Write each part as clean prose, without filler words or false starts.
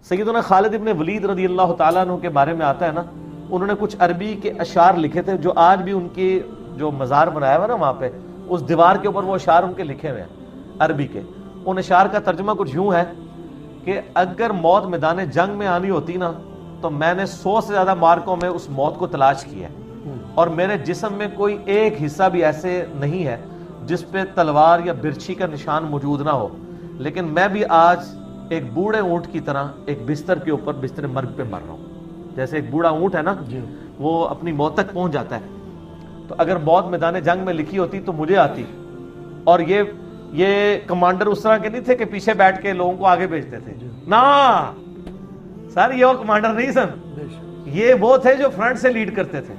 سیدنا خالد ابن ولید رضی اللہ تعالیٰ عنہ کے بارے میں آتا ہے نا، انہوں نے کچھ عربی کے اشعار لکھے تھے جو آج بھی ان کی جو مزار بنایا ہوا نا وہاں پہ، اس دیوار کے اوپر وہ اشعار ان کے لکھے ہوئے ہیں عربی کے. ان اشعار کا ترجمہ کچھ یوں ہے کہ اگر موت میدان جنگ میں آنی ہوتی نا تو میں نے 100 سے زیادہ مارکوں میں اس موت کو تلاش کیا ہے، اور میرے جسم میں کوئی ایک حصہ بھی ایسے نہیں ہے جس پہ تلوار یا برچھی کا نشان موجود نہ ہو، لیکن میں بھی آج ایک بوڑھے اونٹ کی طرح ایک بستر کے اوپر بستر مرگ پہ مر رہا ہوں. جیسے ایک بوڑھا اونٹ ہے نا وہ اپنی موت تک پہنچ جاتا ہے، تو اگر موت میدان جنگ میں لکھی ہوتی تو مجھے آتی. اور یہ کمانڈر اس طرح کے نہیں تھے کہ پیچھے بیٹھ کے لوگوں کو آگے بھیجتے تھے نا سر، یہ وہ کمانڈر نہیں سن، یہ وہ تھے جو فرنٹ سے لیڈ کرتے تھے.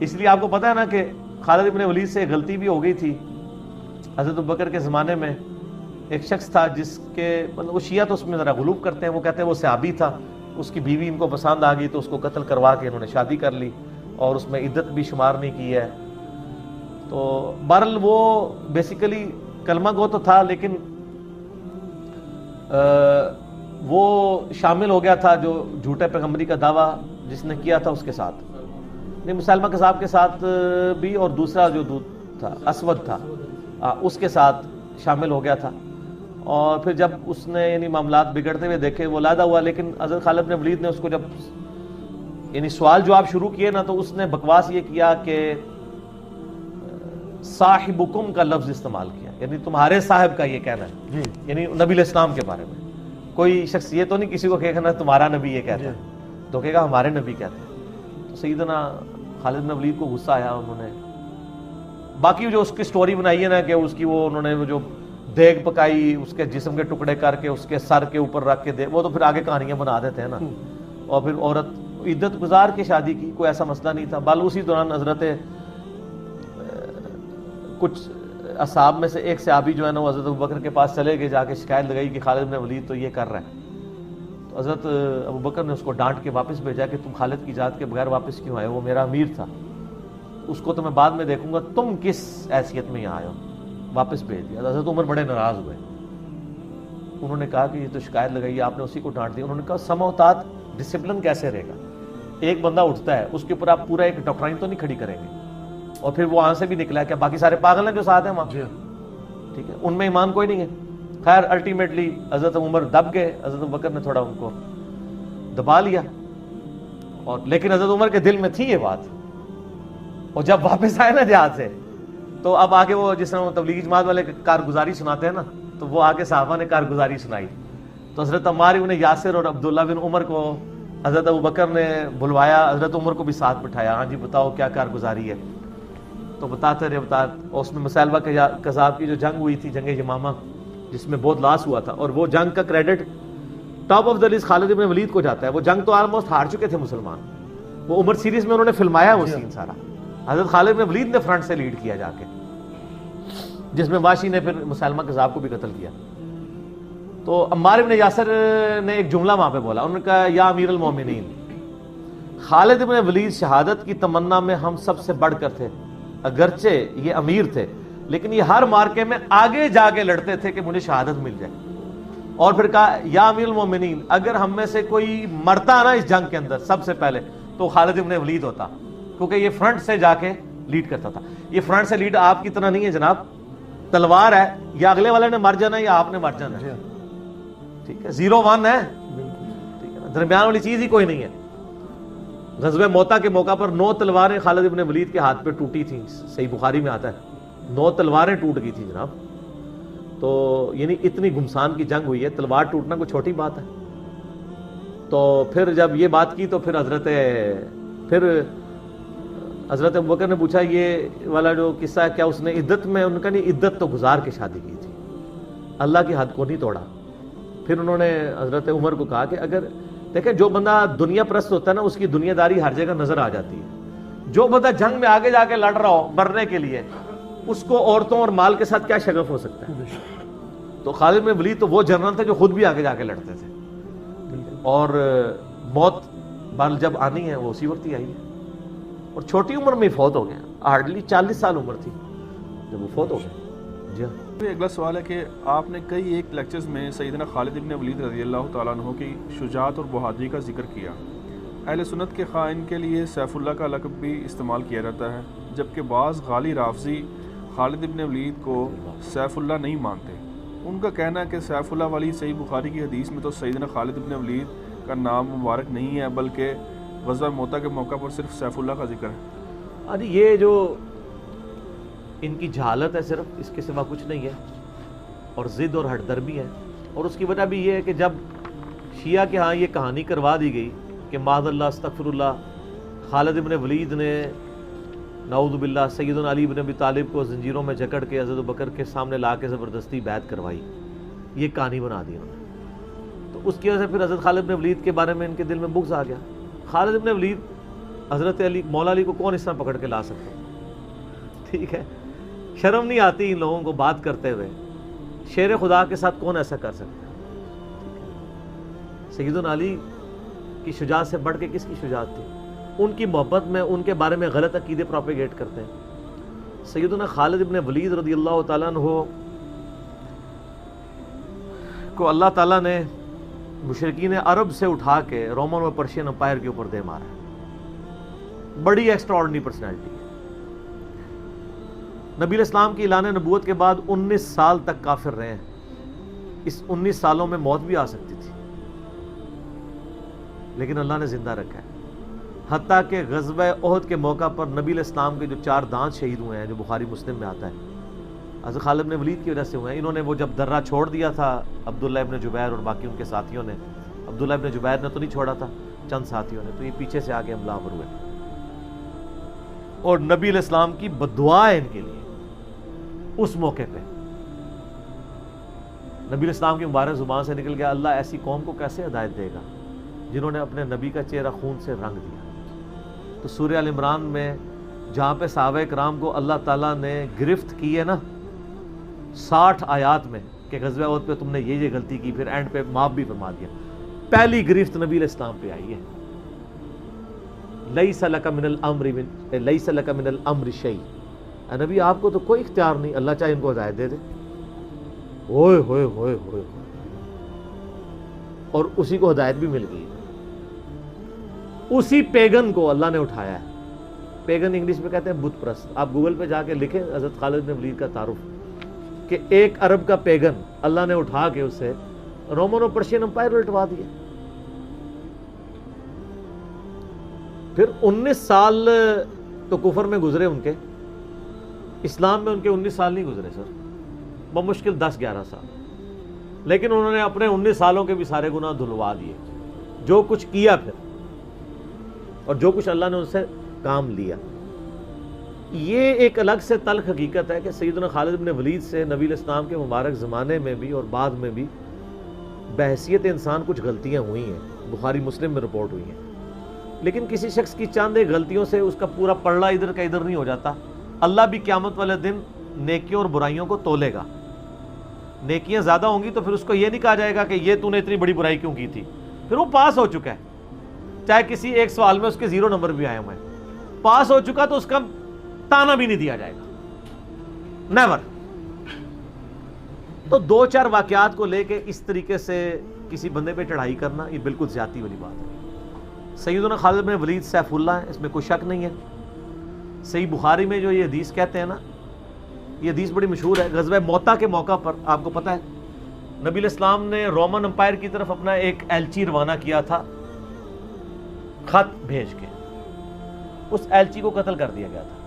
اس لیے آپ کو پتا ہے نا کہ خالد ابن ولید سے غلطی بھی ہو گئی تھی. حضرت ابوبکر کے زمانے میں ایک شخص تھا جس کے مطلب وہ شیعہ تو اس میں ذرا غلوب کرتے ہیں، وہ کہتے ہیں وہ صحابی تھا، اس کی بیوی ان کو پسند آ گئی تو اس کو قتل کروا کے انہوں نے شادی کر لی اور اس میں عدت بھی شمار نہیں کی ہے. تو بہرحال وہ بیسیکلی کلمہ گو تو تھا، لیکن وہ شامل ہو گیا تھا جو جھوٹے پیغمبری کا دعویٰ جس نے کیا تھا اس کے ساتھ، نہیں مسلمہ کذاب کے ساتھ بھی، اور دوسرا جو دودھ تھا اسود تھا اس کے ساتھ شامل ہو گیا تھا. اور پھر جب اس نے یعنی معاملات بگڑتے ہوئے دیکھے وہ علیحدہ ہوا. لیکن حضرت خالد بن ولید نے اس کو جب یعنی سوال جواب شروع کیے نا تو اس نے بکواس یہ کیا کہ صاحبکم کا لفظ استعمال کیا، یعنی تمہارے صاحب کا یہ کہنا ہے، یعنی نبی علیہ السلام کے بارے میں. کوئی شخص یہ تو نہیں کسی کو کہنا تمہارا نبی یہ کہتا ہے، تو کہے گا ہمارے نبی کہتے ہیں. تو سیدنا خالد بن ولید کو غصہ آیا. انہوں نے باقی جو اس کی سٹوری بنائی ہے نا کہ اس کی وہ انہوں نے جو دیگ پکائی اس کے جسم کے ٹکڑے کر کے اس کے سر کے اوپر رکھ کے وہ تو پھر آگے کہانیاں بنا دیتے ہیں نا. اور پھر عورت عدت گزار کے شادی کی، کوئی ایسا مسئلہ نہیں تھا. بال اسی دوران حضرت کچھ اصحاب میں سے ایک صحابی جو ہے نا وہ حضرت ابوبکر کے پاس چلے گئے، جا کے شکایت لگائی کہ خالد بن ولید تو یہ کر رہا ہے. تو حضرت ابوبکر نے اس کو ڈانٹ کے واپس بھیجا کہ تم خالد کی اجازت کے بغیر واپس کیوں آئے، وہ میرا امیر تھا، اس کو تو میں بعد میں دیکھوں گا، تم کس حیثیت میں یہاں آئے ہو. واپس بھیج دیا. حضرت عمر بڑے ناراض ہوئے. انہوں نے کہا کہ یہ تو شکایت لگائی آپ نے اسی کو ڈانٹ دیا. انہوں نے کہا سموتات ڈسپلن کیسے رہے گا، ایک بندہ اٹھتا ہے اس کے اوپر آپ پورا ایک ڈاکٹرائن تو نہیں کھڑی کریں گے. اور پھر وہ وہاں سے بھی نکلا کہ باقی سارے پاگل ہیں جو ساتھ ہیں وہاں، ٹھیک ہے، ان میں ایمان کوئی نہیں ہے. خیر الٹیمیٹلی حضرت عمر دب گئے. حضرت ابوبکر نے تھوڑا ان کو دبا لیا، اور لیکن حضرت عمر کے دل میں تھی یہ بات. اور جب واپس آئے نا جہاد سے تو اب آگے وہ جس طرح تبلیغی جماعت والے کارگزاری سناتے ہیں نا، تو وہ آگے صحابہ نے کارگزاری سنائی. تو حضرت عمار بن یاسر اور عبداللہ بن عمر کو حضرت ابوبکر نے بلوایا، حضرت عمر کو بھی ساتھ بٹھایا. ہاں جی بتاؤ کیا کارگزاری ہے. تو بتاتے رہے اس میں مسیلمہ کذاب کی جو جنگ ہوئی تھی، جنگ یمامہ، جس میں بہت لاس ہوا تھا، اور وہ جنگ کا credit top of the list Khalid bin Walid کو جاتا ہے. وہ جنگ تو آلموسٹ ہار چکے تھے مسلمان، وہ عمر سیریز میں انہوں نے فلمایا وہ سین سارا. حضرت خالد بن ولید نے فرنٹ سے لیڈ کیا جا کے، جس میں واشی نے پھر مسلمہ کذاب کو بھی قتل کیا. تو عمار بن یاسر نے ایک جملہ وہاں پہ بولا. انہوں نے کہا یا امیر المومنین، خالد بن ولید شہادت کی تمنا میں ہم سب سے بڑھ کر تھے، اگرچہ یہ امیر تھے لیکن یہ ہر مارکے میں آگے جا کے لڑتے تھے کہ مجھے شہادت مل جائے. اور پھر کہا یا امیر المومنین، اگر ہم میں سے کوئی مرتا نا اس جنگ کے اندر سب سے پہلے تو خالد بن ولید ہوتا، کیونکہ یہ فرنٹ سے جا کے لیڈ کرتا تھا. یہ فرنٹ سے لیڈ آپ کی طرح نہیں ہے جناب، تلوار ہے، یا اگلے والے نے مر جانا ہے یا آپ نے مر جانا ہے، ٹھیک ہے، 0-1 ہے، ٹھیک ہے، درمیان والی چیز ہی کوئی نہیں ہے. غزوہ موتا کے موقع پر 9 تلواریں خالد بن ولید کے ہاتھ پہ ٹوٹی تھیں، صحیح بخاری میں آتا ہے 9 تلواریں ٹوٹ گئی تھیں جناب. تو یعنی اتنی گھمسان کی جنگ ہوئی ہے، تلوار ٹوٹنا کوئی چھوٹی بات ہے. تو پھر جب یہ بات کی تو پھر حضرت ابوبکر نے پوچھا یہ والا جو قصہ ہے کیا اس نے عدت میں، ان کا نہیں، عدت تو گزار کے شادی کی تھی، اللہ کی حد کو نہیں توڑا. پھر انہوں نے حضرت عمر کو کہا کہ اگر دیکھیں جو بندہ دنیا پرست ہوتا ہے نا اس کی دنیا داری ہر جگہ نظر آ جاتی ہے. جو بندہ جنگ میں آگے جا کے لڑ رہا ہو مرنے کے لیے، اس کو عورتوں اور مال کے ساتھ کیا شغف ہو سکتا ہے. تو خالد بن ولید تو وہ جنرل تھے جو خود بھی آگے جا کے لڑتے تھے، اور موت بال جب آنی ہے وہ اسی وقت ہی آئی ہے. اور چھوٹی عمر میں ہی فوت ہو گئے، ہارڈلی 40 سال عمر تھی جب وہ فوت ہو گئے. جی ہاں. اگلا سوال ہے کہ آپ نے کئی ایک لیکچرز میں سیدنا خالد ابن ولید رضی اللہ تعالیٰ عنہ کی شجاعت اور بہادری کا ذکر کیا۔ اہل سنت کے خائن کے لیے سیف اللہ کا لقب بھی استعمال کیا جاتا ہے، جبکہ بعض غالی رافضی خالد ابن ولید کو سیف اللہ نہیں مانتے۔ ان کا کہنا ہے کہ سیف اللہ والی صحیح بخاری کی حدیث میں تو سیدنا خالد ابن ولید کا نام مبارک نہیں ہے، بلکہ غزوہ موتا کے موقع پر صرف سیف اللہ کا ذکر ہے۔ ارے یہ جو ان کی جہالت ہے صرف، اس کے سوا کچھ نہیں ہے، اور ضد اور ہٹ درمی ہے۔ اور اس کی وجہ بھی یہ ہے کہ جب شیعہ کے ہاں یہ کہانی کروا دی گئی کہ معاذ اللہ استغفر اللہ، خالد ابن ولید نے نعوذ باللہ سیدنا علی بن ابی طالب کو زنجیروں میں جکڑ کے حضرت بکر کے سامنے لا کے زبردستی بیعت کروائی، یہ کہانی بنا دی انہوں نے، تو اس کی وجہ سے پھر حضرت خالد ابن ولید کے بارے میں ان کے دل میں بغض آ گیا۔ خالد ابن ولید حضرت علی مولا علی کو کون اس طرح پکڑ کے لا سکتا؟ ٹھیک ہے، شرم نہیں آتی ان لوگوں کو بات کرتے ہوئے، شیر خدا کے ساتھ کون ایسا کر سکتا ہے؟ سیدنا علی کی شجاعت سے بڑھ کے کس کی شجاعت تھی؟ ان کی محبت میں ان کے بارے میں غلط عقیدے پروپیگیٹ کرتے ہیں۔ سیدنا خالد ابن ولید رضی اللہ تعالیٰ عنہ کو اللہ تعالیٰ نے مشرکین عرب سے اٹھا کے رومن و پرشین امپائر کے اوپر دے مارا، بڑی ایکسٹرا آرڈنری پرسنالٹی ہے۔ نبی الاسلام کی اعلان نبوت کے بعد 19 سال تک کافر رہے ہیں، اس 19 سالوں میں موت بھی آ سکتی تھی، لیکن اللہ نے زندہ رکھا ہے۔ حتیٰ کہ غزوہ احد کے موقع پر نبی الاسلام کے جو 4 دانت شہید ہوئے ہیں، جو بخاری مسلم میں آتا ہے، حضرت خالد بن ولید کی وجہ سے ہوئے ہیں۔ انہوں نے وہ جب درہ چھوڑ دیا تھا عبداللہ ابن جبیر اور باقی ان کے ساتھیوں نے، عبداللہ ابن جبیر نے تو نہیں چھوڑا تھا، چند ساتھیوں نے، تو یہ پیچھے سے آگے حملہ آور ہوئے، اور نبی علیہ السلام کی بددعا ہے ان کے لیے۔ اس موقع پہ نبی علیہ السلام کی مبارک زبان سے نکل گیا، اللہ ایسی قوم کو کیسے ہدایت دے گا جنہوں نے اپنے نبی کا چہرہ خون سے رنگ دیا۔ تو سورہ ال عمران میں جہاں پہ صحابہ کرام کو اللہ تعالیٰ نے گرفت کی ہے نا 60 آیات میں کہ غزوہ احد پہ تم نے یہ غلطی کی، پھر اینڈ پہ معاف بھی فرما دیا، پہلی گرفت نبی علیہ السلام پہ آئی ہے، لیس لک من الامر شیء، اے نبی آپ کو تو کوئی اختیار نہیں، اللہ چاہے ان کو ہدایت دے دے۔ ہوئے ہوئے ہوئے ہوئے، اور اسی کو ہدایت بھی مل گئی۔ اسی پیگن کو اللہ نے اٹھایا ہے، پیگن انگلش میں کہتے ہیں بت پرست، آپ گوگل پہ جا کے لکھیں حضرت خالد بن ولید کا تعارف، کہ ایک عرب کا پیگن اللہ نے اٹھا کے اسے رومن اور پرشین امپائر الٹوا دیا۔ پھر 19 سال تو کفر میں گزرے ان کے، اسلام میں ان کے 19 سال نہیں گزرے سر، بمشکل 10-11 سال، لیکن انہوں نے اپنے 19 سالوں کے بھی سارے گناہ دھلوا دیے، جو کچھ کیا پھر، اور جو کچھ اللہ نے ان سے کام لیا۔ یہ ایک الگ سے تلخ حقیقت ہے کہ سیدنا خالد بن ولید سے نبی علیہ السلام کے مبارک زمانے میں بھی اور بعد میں بھی بحیثیت انسان کچھ غلطیاں ہوئی ہیں، بخاری مسلم میں رپورٹ ہوئی ہیں، لیکن کسی شخص کی چند ایک غلطیوں سے اس کا پورا پلڑا ادھر کا ادھر نہیں ہو جاتا۔ اللہ بھی قیامت والے دن نیکیوں اور برائیوں کو تولے گا، نیکیاں زیادہ ہوں گی تو پھر اس کو یہ نہیں کہا جائے گا کہ یہ تو نے اتنی بڑی برائی کیوں کی تھی، پھر وہ پاس ہو چکا ہے، چاہے کسی ایک سوال میں اس کے 0 نمبر بھی آئے ہوئے ہیں، پاس ہو چکا تو اس کا تانا بھی نہیں دیا جائے گا، نیور۔ تو 2-4 واقعات کو لے کے اس طریقے سے کسی بندے پہ چڑھائی کرنا یہ بالکل زیادتی والی بات ہے۔ سیدنا خالد بن ولید سیف اللہ ہے، اس میں کوئی شک نہیں ہے۔ صحیح بخاری میں جو یہ حدیث کہتے ہیں نا، یہ حدیث بڑی مشہور ہے۔ غزوہ موتا کے موقع پر آپ کو پتہ ہے نبی علیہ السلام نے رومن امپائر کی طرف اپنا ایک ایلچی روانہ کیا تھا، خط بھیج کے، اس ایلچی کو قتل کر دیا گیا تھا،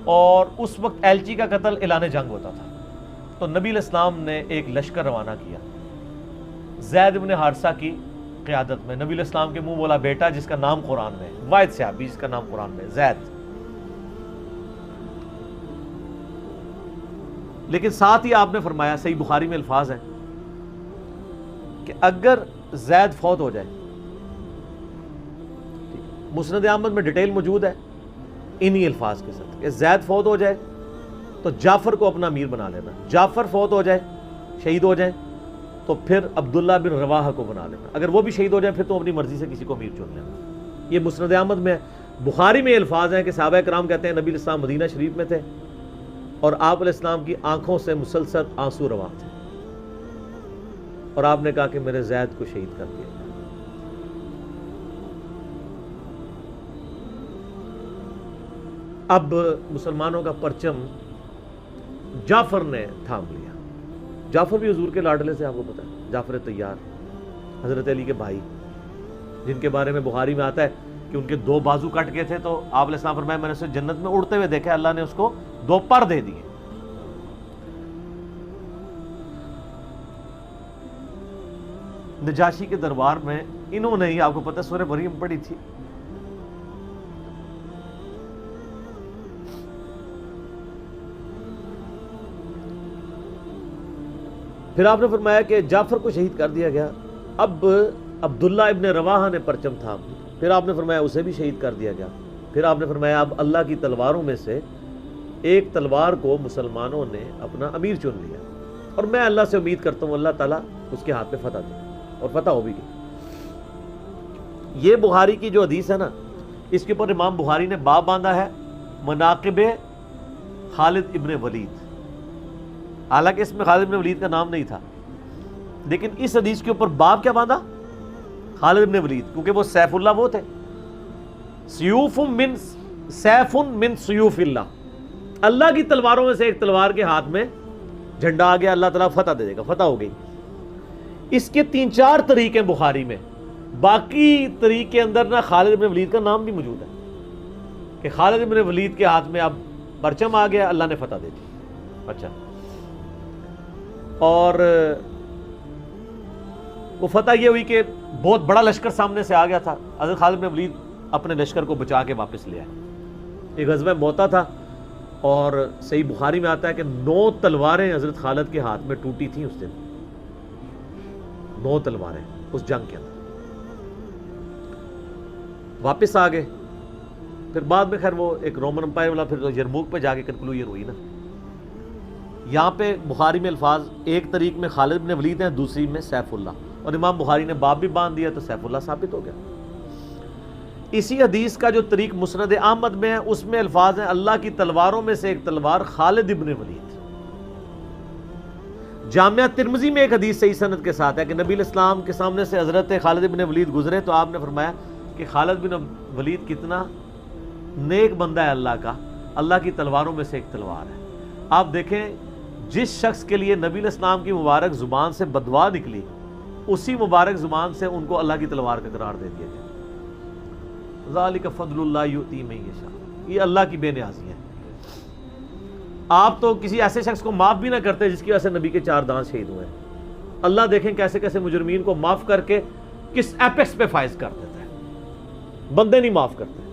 اور اس وقت ایلچی کا قتل اعلان جنگ ہوتا تھا۔ تو نبی علیہ السلام نے ایک لشکر روانہ کیا زید بن حارثہ کی قیادت میں، نبی علیہ السلام کے منہ بولا بیٹا جس کا نام قرآن میں، واحد صحابی جس کا نام قرآن میں زید۔ لیکن ساتھ ہی آپ نے فرمایا، صحیح بخاری میں الفاظ ہیں کہ اگر زید فوت ہو جائے، مسند احمد میں ڈیٹیل موجود ہے انہی الفاظ کے ساتھ، کہ زید فوت ہو جائے تو جعفر کو اپنا امیر بنا لینا، جعفر فوت ہو جائے، شہید ہو جائے تو پھر عبداللہ بن رواحہ کو بنا لینا، اگر وہ بھی شہید ہو جائے پھر تو اپنی مرضی سے کسی کو امیر چن لینا۔ یہ مسند احمد میں، بخاری میں الفاظ ہیں کہ صحابہ کرام کہتے ہیں نبی علیہ السلام مدینہ شریف میں تھے، اور آپ علیہ السلام کی آنکھوں سے مسلسل آنسو رواں تھے، اور آپ نے کہا کہ میرے زید کو شہید کر دیا۔ اب مسلمانوں کا پرچم جعفر نے تھام لیا۔ جعفر بھی حضور کے لاڈلے سے، آپ کو پتا ہے، جعفر طیار، حضرت علی کے بھائی، جن کے بارے میں بخاری میں آتا ہے کہ ان کے 2 بازو کٹ گئے تھے، تو آپ علیہ السلام فرمایا میں نے اسے جنت میں اڑتے ہوئے دیکھا، اللہ نے اس کو 2 پر دے دیے۔ نجاشی کے دربار میں انہوں نے ہی، آپ کو پتا ہے، سورہ مریم پڑھی تھی۔ پھر آپ نے فرمایا کہ جعفر کو شہید کر دیا گیا، اب عبداللہ ابن رواحہ نے پرچم تھام لیا، پھر آپ نے فرمایا اسے بھی شہید کر دیا گیا، پھر آپ نے فرمایا اب اللہ کی تلواروں میں سے ایک تلوار کو مسلمانوں نے اپنا امیر چن لیا، اور میں اللہ سے امید کرتا ہوں اللہ تعالیٰ اس کے ہاتھ پہ فتح دے، اور فتح ہو بھی گئی۔ یہ بخاری کی جو حدیث ہے نا، اس کے اوپر امام بخاری نے باب باندھا ہے مناقب خالد ابن ولید، حالانکہ اس میں خالد ابن ولید کا نام نہیں تھا، لیکن اس حدیث کے اوپر باب کیا باندھا؟ خالد ابن ولید، کیونکہ وہ سیف اللہ وہ تھے، سیف من سیوف اللہ، اللہ کی تلواروں میں سے ایک تلوار کے ہاتھ میں جھنڈا آ گیا، اللہ تعالیٰ فتح دے دے گا، فتح ہو گئی۔ اس کے 3-4 طریقے بخاری میں، باقی طریق کے اندر نا خالد ابن ولید کا نام بھی موجود ہے کہ خالد ابن ولید کے ہاتھ میں اب پرچم آ گیا، اللہ نے فتح دے دی۔ اچھا، اور وہ فتح یہ ہوئی کہ بہت بڑا لشکر سامنے سے آ گیا تھا، حضرت خالد بن ولید اپنے لشکر کو بچا کے واپس لے آئے۔ ایک غزوہ موتا تھا، اور صحیح بخاری میں آتا ہے کہ 9 تلواریں حضرت خالد کے ہاتھ میں ٹوٹی تھیں اس دن، 9 تلواریں اس جنگ کے اندر، واپس آ گئے۔ پھر بعد میں خیر وہ ایک رومن امپائر والا پھر یرموک پہ جا کے کنکلوژن ہوئی نا۔ یہاں پہ بخاری میں الفاظ ایک طریق میں خالد بن ولید ہیں، دوسری میں سیف اللہ، اور امام بخاری نے باب بھی باندھ دیا تو سیف اللہ ثابت ہو گیا۔ اسی حدیث کا جو طریق مسند احمد میں ہے، اس میں الفاظ ہیں اللہ کی تلواروں میں سے ایک تلوار خالد ابن ولید۔ جامعہ ترمذی میں ایک حدیث صحیح سند کے ساتھ ہے کہ نبی علیہ السلام کے سامنے سے حضرت خالد ابن ولید گزرے تو آپ نے فرمایا کہ خالد بن ولید کتنا نیک بندہ ہے اللہ کا، اللہ کی تلواروں میں سے ایک تلوار ہے۔ آپ دیکھیں جس شخص کے لیے نبی علیہ السلام کی مبارک زبان سے بددعا نکلی، اسی مبارک زبان سے ان کو اللہ کی تلوار کا قرار دے دیا گیا۔ ذالک فضل اللہ یؤتی من یشاء، یہ اللہ کی بے نیازی ہے۔ آپ تو کسی ایسے شخص کو معاف بھی نہ کرتے جس کی وجہ سے نبی کے 4 دانت شہید ہوئے ہیں، اللہ دیکھیں کیسے کیسے مجرمین کو معاف کر کے کس ایپیکس پہ فائز کر دیتا ہے، بندے نہیں معاف کرتے۔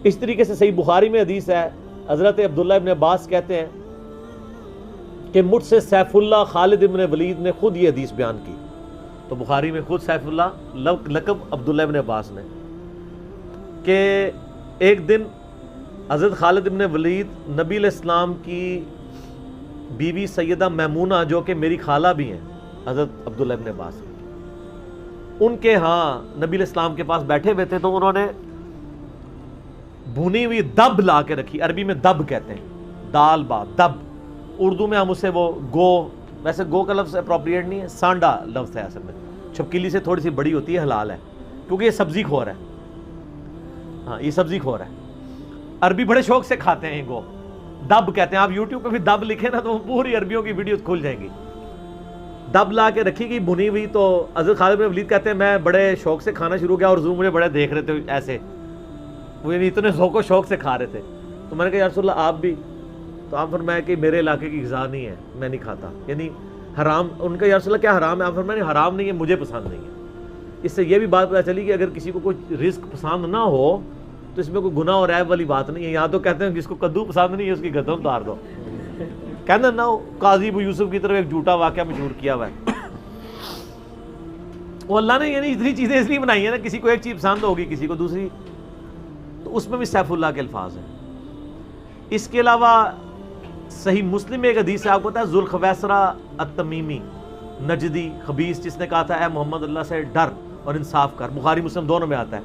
اس طریقے سے صحیح بخاری میں حدیث ہے، حضرت عبداللہ ابن عباس کہتے ہیں کہ مجھ سے سیف اللہ خالد ابن ولید نے خود یہ حدیث بیان کی، تو بخاری میں خود سیف اللہ لقب عبداللہ ابن عباس نے، کہ ایک دن حضرت خالد ابن ولید نبی علیہ السلام کی بیوی سیدہ میمونہ جو کہ میری خالہ بھی ہیں حضرت عبداللہ ابن عباس، ان کے ہاں نبی علیہ السلام کے پاس بیٹھے ہوئے تھے، تو انہوں نے بھونی ہوئی دب لا کے رکھی، عربی میں دب کہتے ہیں، دال با دب، اردو میں ہم اسے وہ گو، ویسے گو کا لفظ اپروپریٹ نہیں ہے، سانڈا لفظ ہے اصل میں، چھپکلی سے تھوڑی سی بڑی ہوتی ہے، حلال ہے کیونکہ یہ سبزی خور ہے، ہاں یہ سبزی خور ہے، عربی بڑے شوق سے کھاتے ہیں گو، دب کہتے ہیں۔ آپ یوٹیوب پہ بھی دب لکھیں نا تو پوری عربیوں کی ویڈیوز کھل جائیں گی۔ دب لا کے رکھی گئی بھنی ہوئی، تو حضرت خالد بن ولید کہتے ہیں میں بڑے شوق سے کھانا شروع کیا، اور حضور مجھے بڑے دیکھ رہے تھے ایسے، وہ یعنی اتنے ذوق و شوق سے کھا رہے تھے، تو میں نے کہا یا رسول اللہ آپ بھی؟ تو آپ فرمایا کہ میرے علاقے کی غذا نہیں ہے، میں نہیں کھاتا، یعنی حرام۔ ان کا یا رسول اللہ کیا حرام ہے؟ آپ فرمایا حرام نہیں ہے، مجھے پسند نہیں ہے۔ اس سے یہ بھی بات پتہ چلی کہ اگر کسی کو کوئی رزق پسند نہ ہو تو اس میں کوئی گناہ اور عیب والی بات نہیں ہے۔ یہاں تو کہتے ہیں جس کو کدو پسند نہیں ہے اس کی گردن اتار دو، کہنا نہ ہو۔ قاضی ابو یوسف کی طرف ایک جھوٹا واقعہ مشہور کیا ہوا ہے، وہ اللہ نے یعنی اتنی چیزیں اس لیے بنائی ہیں نا، کسی کو ایک چیز پسند ہوگی کسی کو دوسری، تو اس میں بھی سیف اللہ کے الفاظ ہیں۔ اس کے علاوہ صحیح مسلم میں ایک حدیث ہے، آپ کو پتا ہے ذوالخویسرہ التمیمی نجدی خبیث جس نے کہا تھا اے محمد اللہ سے ڈر اور انصاف کر، بخاری مسلم دونوں میں آتا ہے،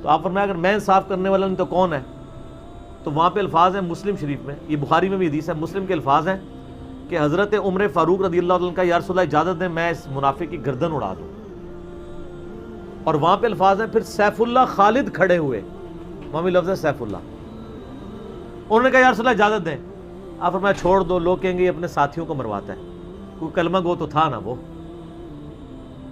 تو آپ فرمایا اگر میں انصاف کرنے والا نہیں تو کون ہے؟ تو وہاں پہ الفاظ ہیں مسلم شریف میں، یہ بخاری میں بھی حدیث ہے، مسلم کے الفاظ ہیں کہ حضرت عمر فاروق رضی اللہ عنہ کا یا رسول اللہ اجازت دیں میں اس منافق کی گردن اڑا دوں، اور وہاں پہ الفاظ ہیں پھر سیف اللہ خالد کھڑے ہوئے، وہاں بھی لفظ ہے سیف اللہ، انہوں نے کہا یا رسول اللہ اجازت دیں، آپ فرمایا چھوڑ دو، لوگ کہیں گے یہ اپنے ساتھیوں کو مرواتا ہے، کوئی کلمہ گو تو تھا نا وہ،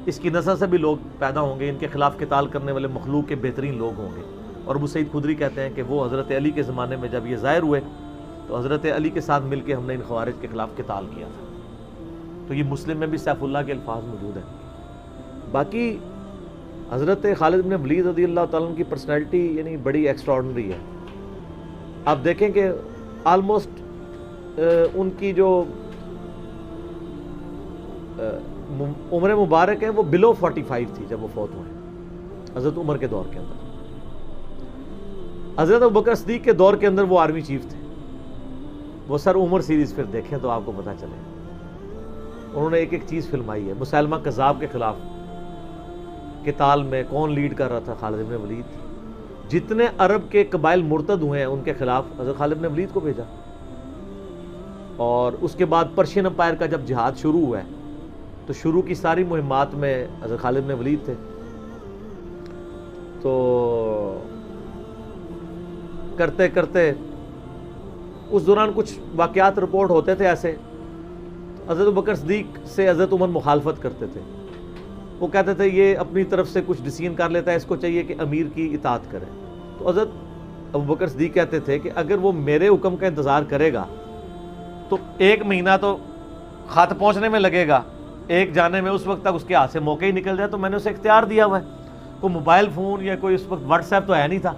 اس کی نسل سے بھی لوگ پیدا ہوں گے، ان کے خلاف قتال کرنے والے مخلوق کے بہترین لوگ ہوں گے۔ اور ابو سعید خدری کہتے ہیں کہ وہ حضرت علی کے زمانے میں جب یہ ظاہر ہوئے تو حضرت علی کے ساتھ مل کے ہم نے ان خوارج کے خلاف قتال کیا تھا۔ تو یہ مسلم میں بھی سیف اللہ کے الفاظ موجود ہیں۔ باقی حضرت خالد بن ولید رضی اللہ تعالیٰ عنہ کی پرسنالٹی یعنی بڑی ایکسٹراڈنری ہے۔ آپ دیکھیں کہ آلموسٹ ان کی جو عمر مبارک ہے وہ بلو 45 تھی جب وہ فوت ہوئے حضرت عمر کے دور کے اندر۔ حضرت ابوبکر صدیق کے دور کے اندر وہ آرمی چیف تھے۔ وہ سر عمر سیریز پھر دیکھیں تو آپ کو پتہ چلے، انہوں نے ایک ایک چیز فلمائی ہے۔ مسلمہ کذاب کے خلاف قتال میں کون لیڈ کر رہا تھا؟ خالد بن ولید۔ جتنے عرب کے قبائل مرتد ہوئے ہیں ان کے خلاف حضرت خالد بن ولید کو بھیجا، اور اس کے بعد پرشین امپائر کا جب جہاد شروع ہوا ہے تو شروع کی ساری مہمات میں حضرت خالد بن ولید تھے۔ تو کرتے کرتے اس دوران کچھ واقعات رپورٹ ہوتے تھے ایسے، حضرت ابوبکر صدیق سے حضرت عمر مخالفت کرتے تھے، وہ کہتے تھے یہ اپنی طرف سے کچھ ڈیسیژن کر لیتا ہے، اس کو چاہیے کہ امیر کی اطاعت کرے۔ تو حضرت ابوبکر صدیق کہتے تھے کہ اگر وہ میرے حکم کا انتظار کرے گا تو 1 مہینہ تو خط پہنچنے میں لگے گا، ایک جانے میں اس وقت تک اس کے ہاتھ سے موقع ہی نکل جائے، تو میں نے اسے اختیار دیا ہوا ہے۔ کوئی موبائل فون یا کوئی اس وقت واٹس ایپ تو ہے نہیں تھا،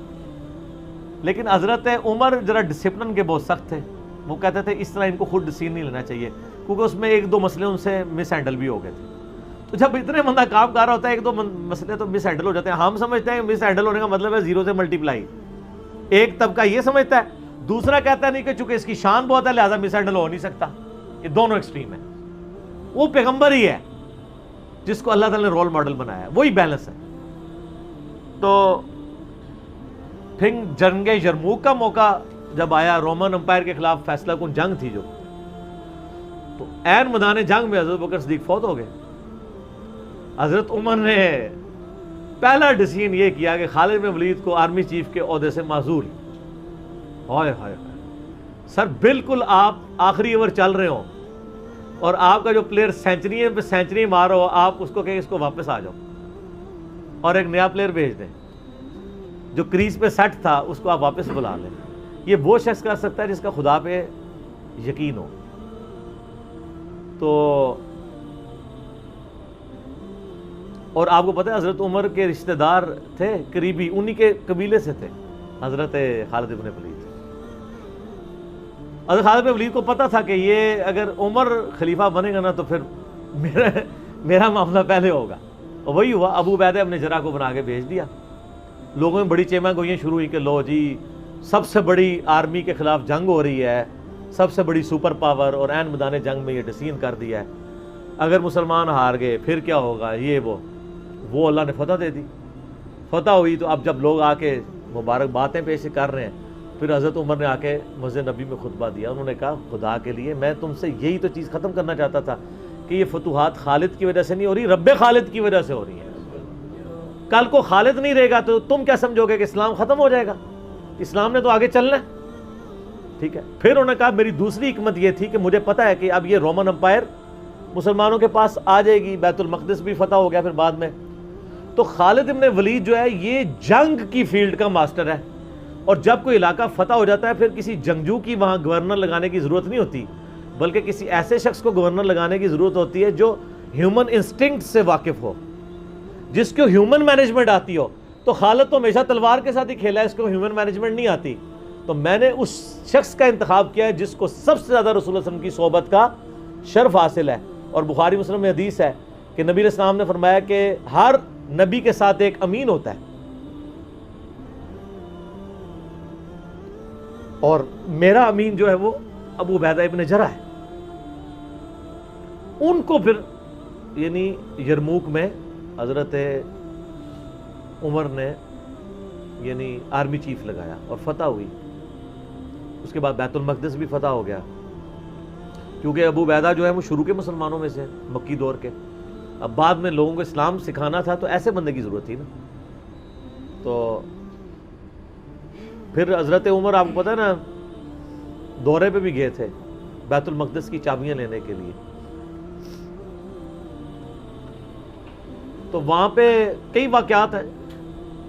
لیکن حضرت عمر ذرا ڈسپلن کے بہت سخت تھے۔ وہ کہتے تھے اس طرح ان کو خود ڈیسیژن نہیں لینا چاہیے، کیونکہ اس میں 1-2 مسئلے ان سے مس ہینڈل بھی ہو گئے تھے۔ تو جب اتنے بندہ کام کر رہا ہوتا ہے 1-2 مسئلے تو مس ہینڈل ہو جاتے ہیں۔ ہم سمجھتے ہیں مس ہینڈل ہونے کا مطلب ہے 0 سے ملٹیپلائی، ایک طبقہ یہ سمجھتا ہے، دوسرا کہتا ہے نہیں کہ چونکہ اس کی شان بہت ہے لہذا مس ہینڈل ہو نہیں سکتا۔ یہ دونوں ایکسٹریم ہیں۔ وہ پیغمبر ہی ہے جس کو اللہ تعالی نے رول ماڈل بنایا ہے، وہی بیلنس ہے۔ تو پھر جنگ یرموک کا موقع جب آیا، رومن امپائر کے خلاف فیصلہ کن جنگ تھی جو، تو عین میدان جنگ میں حضرت ابوبکر صدیق فوت ہو گئے۔ حضرت عمر نے پہلا ڈیسیژن یہ کیا کہ خالد بن ولید کو آرمی چیف کے عہدے سے معزول۔ ہائے ہائے ہائے سر، بالکل آپ آخری اوور چل رہے ہوں اور آپ کا جو پلیئر سینچری پہ سینچری مار رہا ہو، آپ اس کو کہیں اس کو واپس آ جاؤ اور ایک نیا پلیئر بھیج دیں، جو کریز پہ سیٹ تھا اس کو آپ واپس بلا لیں۔ یہ وہ شخص کر سکتا ہے جس کا خدا پہ یقین ہو۔ تو اور آپ کو پتہ ہے حضرت عمر کے رشتہ دار تھے قریبی، انہی کے قبیلے سے تھے حضرت خالد بن ولید۔ حضرت خالد بن ولید کو پتہ تھا کہ یہ اگر عمر خلیفہ بنے گا نا تو پھر میرا معاملہ پہلے ہوگا، اور وہی ہوا۔ ابو عبیدہ ابن جراح کو بنا کے بھیج دیا۔ لوگوں میں بڑی چیمہ گوئیاں شروع ہوئی کہ لو جی سب سے بڑی آرمی کے خلاف جنگ ہو رہی ہے، سب سے بڑی سپر پاور، اور عین میدان جنگ میں یہ ڈیسیژن کر دیا ہے، اگر مسلمان ہار گئے پھر کیا ہوگا، یہ وہ اللہ نے فتح دے دی۔ فتح ہوئی تو اب جب لوگ آ کے مبارک باتیں پیش کر رہے ہیں، پھر حضرت عمر نے آ کے مسجد نبی میں خطبہ دیا۔ انہوں نے کہا خدا کے لیے میں تم سے یہی تو چیز ختم کرنا چاہتا تھا کہ یہ فتوحات خالد کی وجہ سے نہیں ہو رہی، رب خالد کی وجہ سے ہو رہی ہیں۔ کل کو خالد نہیں رہے گا تو تم کیا سمجھو گے کہ اسلام ختم ہو جائے گا؟ اسلام نے تو آگے چلنا ہے، ٹھیک ہے۔ پھر انہوں نے کہا میری دوسری حکمت یہ تھی کہ مجھے پتہ ہے کہ اب یہ رومن امپائر مسلمانوں کے پاس آ جائے گی، بیت المقدس بھی فتح ہو گیا پھر بعد میں، تو خالد بن ولید جو ہے یہ جنگ کی فیلڈ کا ماسٹر ہے، اور جب کوئی علاقہ فتح ہو جاتا ہے پھر کسی جنگجو کی وہاں گورنر لگانے کی ضرورت نہیں ہوتی، بلکہ کسی ایسے شخص کو گورنر لگانے کی ضرورت ہوتی ہے جو ہیومن انسٹنکٹ سے واقف ہو، جس کو ہیومن مینجمنٹ آتی ہو۔ تو خالد تو ہمیشہ تلوار کے ساتھ ہی کھیلا ہے، اس کو ہیومن مینجمنٹ نہیں آتی، تو میں نے اس شخص کا انتخاب کیا ہے جس کو سب سے زیادہ رسول اللہ صلی اللہ علیہ وسلم کی صحبت کا شرف حاصل ہے۔ اور بخاری مسلم میں حدیث ہے کہ نبی علیہ السلام نے فرمایا کہ ہر نبی کے ساتھ ایک امین ہوتا ہے، اور میرا امین جو ہے وہ ابو عبیدہ ابن جراح ہے۔ ان کو پھر یعنی یرموک میں حضرت عمر نے یعنی آرمی چیف لگایا اور فتح ہوئی۔ اس کے بعد بیت المقدس بھی فتح ہو گیا، کیونکہ ابو عبیدہ جو ہے وہ شروع کے مسلمانوں میں سے مکی دور کے، اب بعد میں لوگوں کو اسلام سکھانا تھا تو ایسے بندے کی ضرورت تھی نا. تو پھر حضرت عمر آپ کو پتہ ہے نا دورے پہ بھی گئے تھے بیت المقدس کی چابیاں لینے کے لیے. تو وہاں پہ کئی واقعات ہیں،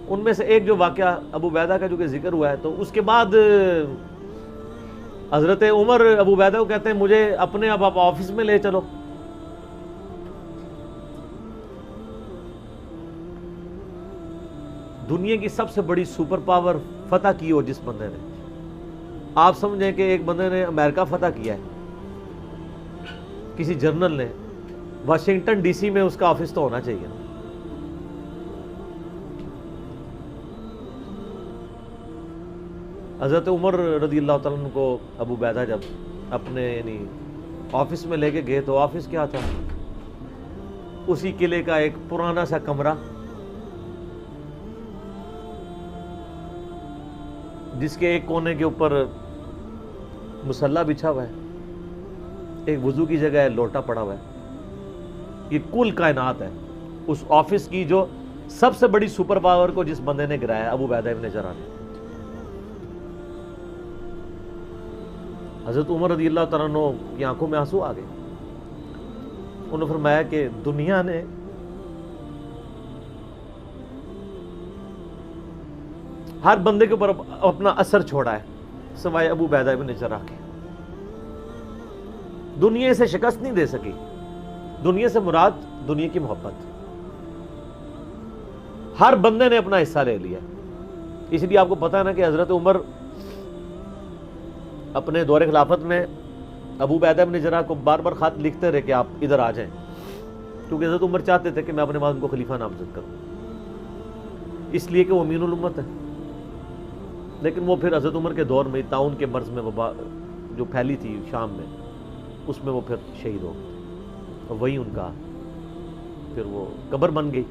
ان میں سے ایک جو واقعہ ابو عبیدہ کا جو کہ ذکر ہوا ہے، تو اس کے بعد حضرت عمر ابو عبیدہ کو کہتے ہیں مجھے اپنے اب آپ آفس میں لے چلو. دنیا کی سب سے بڑی سپر پاور فتح کی ہو جس بندے نے، آپ سمجھیں کہ ایک بندے نے امریکہ فتح کیا ہے، کسی جنرل نے، واشنگٹن ڈی سی میں اس کا آفس تو ہونا چاہیے نا. حضرت عمر رضی اللہ تعالیٰ عنہ کو ابو عبیدہ جب اپنے یعنی آفس میں لے کے گئے تو آفس کیا تھا؟ اسی قلعے کا ایک پرانا سا کمرہ جس کے ایک کونے کے اوپر مصلی بچھا ہوا ہے، ایک وضو کی جگہ ہے، لوٹا پڑا ہوا ہے. یہ کل کائنات ہے اس آفس کی جو سب سے بڑی سپر پاور کو جس بندے نے گرایا، ابو عبیدہ ابن جراح نے. حضرت عمر رضی اللہ تعالیٰ عنہ کی آنکھوں میں آنسو آ گئے. انہوں نے فرمایا کہ دنیا نے ہر بندے کے اوپر اپنا اثر چھوڑا ہے سوائے ابو عبیدہ ابن جراح کے. دنیا اسے شکست نہیں دے سکی. دنیا سے مراد دنیا کی محبت. ہر بندے نے اپنا حصہ لے لیا. اس لیے آپ کو پتا ہے نا کہ حضرت عمر اپنے دور خلافت میں ابو عبیدہ ابن جراح کو بار بار خط لکھتے رہے کہ آپ ادھر آ جائیں، کیونکہ حضرت عمر چاہتے تھے کہ میں اپنے بعد ان کو خلیفہ نامزد کروں، اس لیے کہ وہ امین الامت ہے. لیکن وہ پھر حضرت عمر کے دور میں طاعون کے مرض میں وبا جو پھیلی تھی شام میں، اس میں وہ پھر شہید ہو گئے اور وہی ان کا پھر وہ قبر بن گئی.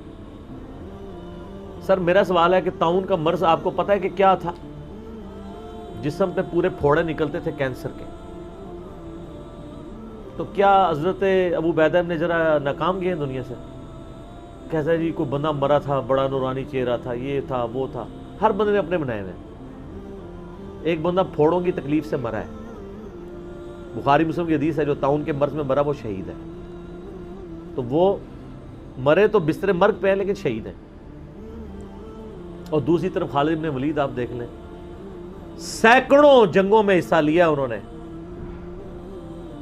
سر میرا سوال ہے کہ طاعون کا مرض آپ کو پتہ ہے کہ کیا تھا؟ جسم پہ پورے پھوڑے نکلتے تھے کینسر کے. تو کیا حضرت ابو عبیدہ ابن جراح ناکام گئے دنیا سے؟ کیسا جی کوئی بندہ مرا تھا، بڑا نورانی چہرہ تھا، یہ تھا وہ تھا. ہر بندے نے اپنے بنائے ہوئے. ایک بندہ پھوڑوں کی تکلیف سے مرا ہے، بخاری مسلم کی حدیث ہے، جو طاعون کے مرض میں مرا وہ شہید ہے. تو وہ مرے تو بستر مرگ پہ ہے لیکن شہید ہے. اور دوسری طرف خالد بن ولید آپ دیکھ لیں، سینکڑوں جنگوں میں حصہ لیا انہوں نے،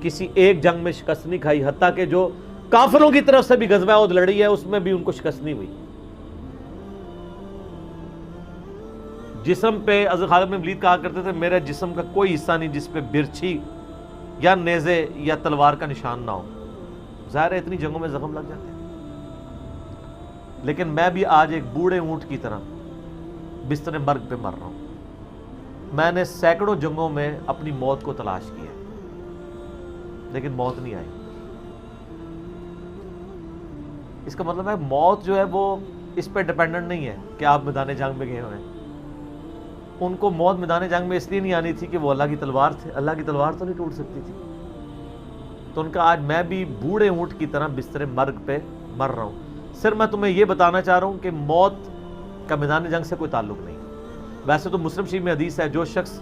کسی ایک جنگ میں شکست نہیں کھائی، حتیٰ کہ جو کافروں کی طرف سے بھی غزوہ احد لڑی ہے اس میں بھی ان کو شکست نہیں ہوئی. جسم پہ حضرت خالد بن ولید کہا کرتے تھے میرے جسم کا کوئی حصہ نہیں جس پہ برچھی یا نیزے یا تلوار کا نشان نہ ہو. ظاہر ہے اتنی جنگوں میں زخم لگ جاتے ہیں، لیکن میں بھی آج ایک بوڑھے اونٹ کی طرح بستر مرگ پہ مر رہا ہوں. میں نے سینکڑوں جنگوں میں اپنی موت کو تلاش کیا لیکن موت نہیں آئی. اس کا مطلب ہے موت جو ہے وہ اس پہ ڈیپینڈنٹ نہیں ہے کہ آپ میدان جنگ میں گئے ہوئے ہیں. ان کو موت میدان جنگ میں اس لیے نہیں آنی تھی کہ وہ اللہ کی تلوار تھے. اللہ کی تلوار تو نہیں ٹوٹ سکتی تھی. تو ان کا آج میں بھی بوڑھے اونٹ کی طرح بستر مرگ پہ مر رہا ہوں. صرف میں تمہیں یہ بتانا چاہ رہا ہوں کہ موت کا میدان جنگ سے کوئی تعلق نہیں. ویسے تو مسلم شریف میں حدیث ہے جو شخص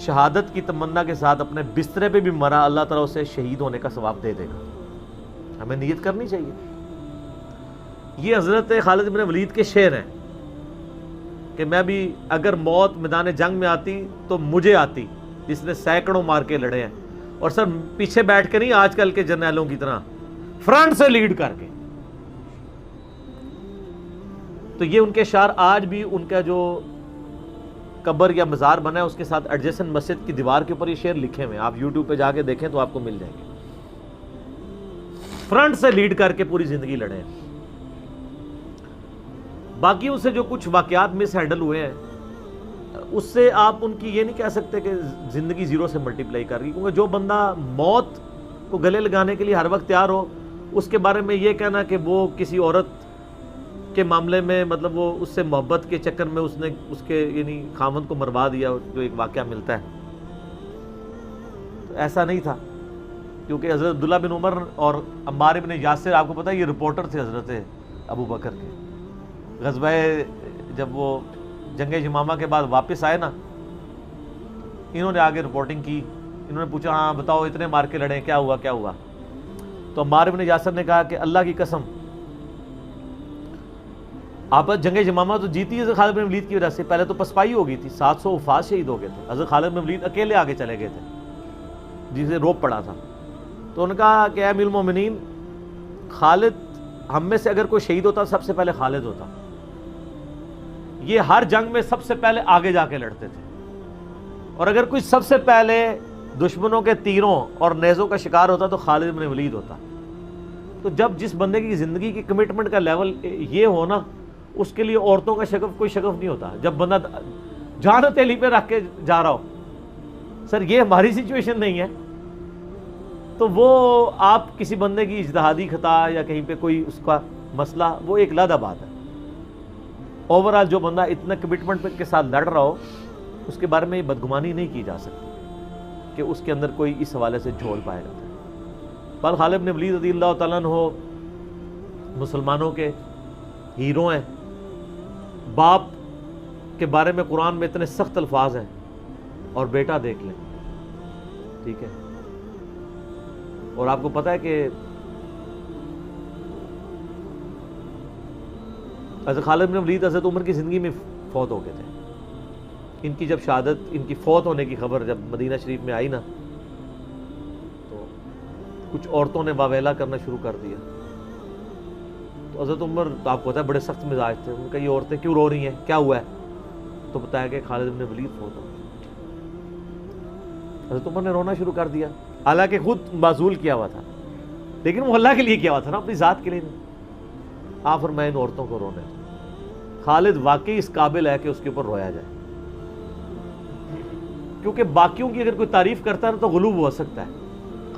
شہادت کی تمنا کے ساتھ اپنے بسترے پہ بھی مرا اللہ تعالیٰ اسے شہید ہونے کا ثواب دے دے گا. ہمیں نیت کرنی چاہیے. یہ حضرت خالد بن ولید کے شعر ہیں کہ میں بھی اگر موت میدان جنگ میں آتی تو مجھے آتی جس نے سینکڑوں مار کے لڑے ہیں، اور سر پیچھے بیٹھ کے نہیں آج کل کے جرنیلوں کی طرح، فرنٹ سے لیڈ کر کے. تو یہ ان کے اشعار آج بھی ان کا جو قبر یا مزار بنا ہے اس کے ساتھ ایڈجسنٹ مسجد کی دیوار کے اوپر یہ شعر لکھے ہوئے ہیں. آپ یوٹیوب پہ جا کے دیکھیں تو آپ کو مل جائیں گے. فرنٹ سے لیڈ کر کے پوری زندگی لڑے ہیں. باقی ان سے جو کچھ واقعات مس ہینڈل ہوئے ہیں اس سے آپ ان کی یہ نہیں کہہ سکتے کہ زندگی زیرو سے ملٹیپلائی کر گئی، کیونکہ جو بندہ موت کو گلے لگانے کے لیے ہر وقت تیار ہو، اس کے بارے میں یہ کہنا کہ وہ کسی عورت کے معاملے میں مطلب وہ اس سے محبت کے چکر میں اس نے اس کے یعنی خامند کو مروا دیا، جو ایک واقعہ ملتا ہے ایسا نہیں تھا، کیونکہ حضرت عبداللہ بن عمر اور عمار بن یاسر آپ کو پتہ ہے یہ رپورٹر تھے حضرت ابو بکر کے. غزوہ جب وہ جنگ یمامہ کے بعد واپس آئے نا، انہوں نے آگے رپورٹنگ کی، انہوں نے پوچھا ہاں بتاؤ اتنے مار کے لڑے کیا ہوا کیا ہوا. تو عمار بن یاسر نے کہا کہ اللہ کی قسم آپ جنگ یمامہ تو جیتی ہے خالد بن ولید کی وجہ سے، پہلے تو پسپائی ہو گئی تھی، 700 وفات شہید ہو گئے تھے، حضرت خالد بن ولید اکیلے آگے چلے گئے تھے جسے روپ پڑا تھا. تو انہوں نے کہا کہ اے امیر المومنین، خالد ہم میں سے اگر کوئی شہید ہوتا سب سے پہلے خالد ہوتا. یہ ہر جنگ میں سب سے پہلے آگے جا کے لڑتے تھے، اور اگر کوئی سب سے پہلے دشمنوں کے تیروں اور نیزوں کا شکار ہوتا تو خالد بن ولید ہوتا. تو جب جس بندے کی زندگی کی کمٹمنٹ کا لیول یہ ہو نا، اس کے لیے عورتوں کا شگف کوئی شگف نہیں ہوتا. جب بندہ جان ہتھیلی پہ رکھ کے جا رہا ہو، سر یہ ہماری سچویشن نہیں ہے. تو وہ آپ کسی بندے کی اجتہادی خطا یا کہیں پہ کوئی اس کا مسئلہ، وہ ایک علیحدہ بات ہے. اوورآل جو بندہ اتنا کمٹمنٹ کے ساتھ لڑ رہا ہو، اس کے بارے میں یہ بدگمانی نہیں کی جا سکتی کہ اس کے اندر کوئی اس حوالے سے جھول پایا جاتا ہے. پر خالد بن ولید رضی اللہ تعالیٰ عنہ مسلمانوں کے ہیرو ہیں. باپ کے بارے میں قرآن میں اتنے سخت الفاظ ہیں، اور بیٹا دیکھ لیں، ٹھیک ہے. اور آپ کو پتہ ہے کہ حضرت خالد بن ولید حضرت عمر کی زندگی میں فوت ہو گئے تھے. ان کی جب شہادت، ان کی فوت ہونے کی خبر جب مدینہ شریف میں آئی نا، تو کچھ عورتوں نے واویلا کرنا شروع کر دیا. تو حضرت عمر تو آپ کو پتہ ہے بڑے سخت مزاج تھے. ان کا یہ عورتیں کیوں رو رہی ہیں، کیا ہوا ہے؟ تو بتایا کہ خالد بن ولید فوت ہو گئے. حضرت عمر نے رونا شروع کر دیا، حالانکہ خود معزول کیا ہوا تھا، لیکن وہ اللہ کے لیے کیا ہوا تھا نا، اپنی ذات کے لیے نہیں. آپ فرمائیں ان عورتوں کو رونے. خالد واقعی اس قابل ہے کہ اس کے اوپر رویا جائے، کیونکہ باقیوں کی اگر کوئی تعریف کرتا ہے تو غلوب ہو سکتا ہے.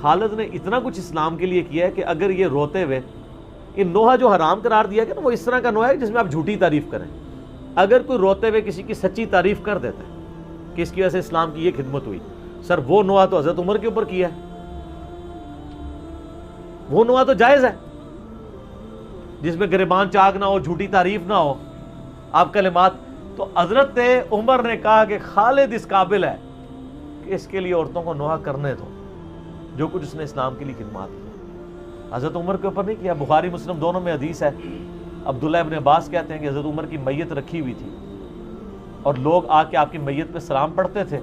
خالد نے اتنا کچھ اسلام کے لیے کیا ہے کہ اگر یہ روتے ہوئے یہ نوحہ جو حرام قرار دیا کہ نا، وہ اس طرح کا نوحہ ہے جس میں آپ جھوٹی تعریف کریں. اگر کوئی روتے ہوئے کسی کی سچی تعریف کر دیتا ہے کہ اس کی وجہ سے اسلام کی یہ خدمت ہوئی، سر وہ نوحہ تو حضرت عمر کے اوپر کیا ہے، وہ نوحہ تو جائز ہے جس میں گریبان چاک نہ ہو، جھوٹی تعریف نہ ہو، آپ کلمات. تو حضرت عمر نے کہا کہ خالد اس قابل ہے کہ اس کے لیے عورتوں کو نوحہ کرنے دو، جو کچھ اس نے اسلام کے لیے خدمات کی. حضرت عمر کے اوپر نہیں کیا. بخاری مسلم دونوں میں حدیث ہے، عبداللہ ابن عباس کہتے ہیں کہ حضرت عمر کی میت رکھی ہوئی تھی، اور لوگ آ کے آپ کی میت پہ سلام پڑھتے تھے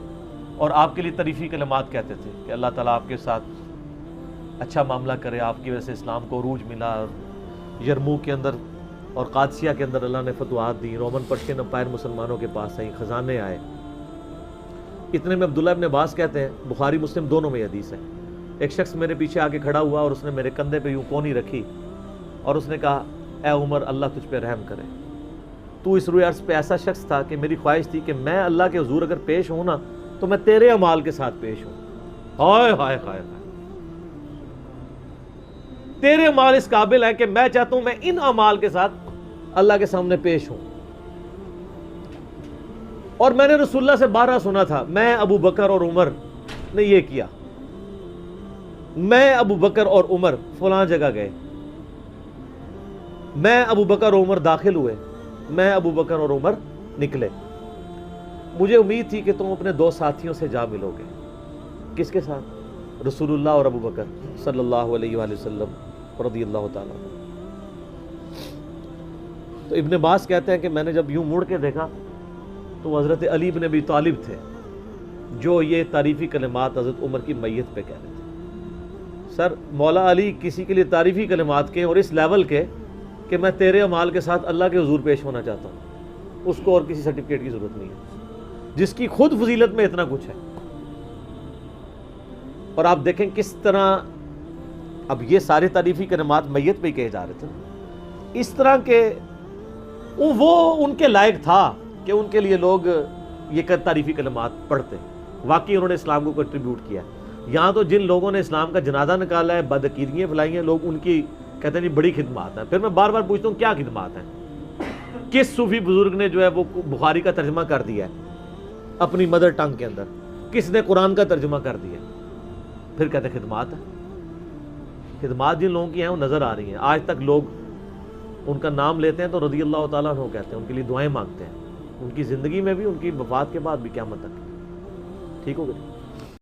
اور آپ کے لیے تعریفی کلمات کہتے تھے کہ اللہ تعالیٰ آپ کے ساتھ اچھا معاملہ کرے، آپ کی وجہ سے اسلام کو عروج ملا، اور یرموک کے اندر اور قادسیہ کے اندر اللہ نے فتوحات دی، رومن پرشین امپائر مسلمانوں کے پاس آئی، خزانے آئے. اتنے میں عبداللہ ابن عباس کہتے ہیں، بخاری مسلم دونوں میں حدیث ہے، ایک شخص میرے پیچھے آ کے کھڑا ہوا اور اس نے میرے کندھے پہ یوں کونی رکھی اور اس نے کہا اے عمر اللہ تجھ پہ رحم کرے، تو اس روئے عرض پہ ایسا شخص تھا کہ میری خواہش تھی کہ میں اللہ کے حضور اگر پیش ہوں نا تو میں تیرے اعمال کے ساتھ پیش ہوں. ہائے ہائے ہائے ہائے، تیرے اعمال اس قابل ہیں کہ میں چاہتا ہوں میں ان اعمال کے ساتھ اللہ کے سامنے پیش ہوں. اور میں نے رسول اللہ سے بارہا سنا تھا، میں ابو بکر اور عمر نے یہ کیا، میں ابو بکر اور عمر فلاں جگہ گئے، میں ابو بکر اور عمر داخل ہوئے، میں ابو بکر اور عمر نکلے. مجھے امید تھی کہ تم اپنے دو ساتھیوں سے جا ملو گے. کس کے ساتھ؟ رسول اللہ اور ابو بکر صلی اللہ علیہ وآلہ وسلم رضی اللہ تعالیٰ. تو ابن عباس کہتے ہیں کہ میں نے جب یوں مڑ کے دیکھا تو حضرت علی بن ابی طالب تھے جو یہ تعریفی کلمات حضرت عمر کی میت پہ کہہ رہے تھے. سر مولا علی کسی کے لیے تعریفی کلمات کے اور اس لیول کے کہ میں تیرے اعمال کے ساتھ اللہ کے حضور پیش ہونا چاہتا ہوں، اس کو اور کسی سرٹیفکیٹ کی ضرورت نہیں ہے، جس کی خود فضیلت میں اتنا کچھ ہے. اور آپ دیکھیں کس طرح اب یہ سارے تعریفی کلمات میت پہ ہی کہے جا رہے تھے، اس طرح کے وہ ان کے لائق تھا کہ ان کے لیے لوگ یہ تعریفی کلمات پڑھتے. واقعی انہوں نے اسلام کو کنٹریبیوٹ کیا. یہاں تو جن لوگوں نے اسلام کا جنازہ نکالا ہے، بدعقیدگیاں پھیلائی ہیں، لوگ ان کی کہتے ہیں بڑی خدمات ہیں. پھر میں بار بار پوچھتا ہوں کیا خدمات ہیں؟ کس صوفی بزرگ نے جو ہے وہ بخاری کا ترجمہ کر دیا ہے اپنی مدر ٹنگ کے اندر؟ کس نے قرآن کا ترجمہ کر دیا؟ پھر کہتے ہیں خدمات ہے. خدمات جن لوگوں کی ہیں وہ نظر آ رہی ہیں. آج تک لوگ ان کا نام لیتے ہیں تو رضی اللہ تعالیٰ عنہ کہتے ہیں, ان کے لیے دعائیں مانگتے ہیں, ان کی زندگی میں بھی, ان کی وفات کے بعد بھی قیامت تک. ٹھیک ہو گیا.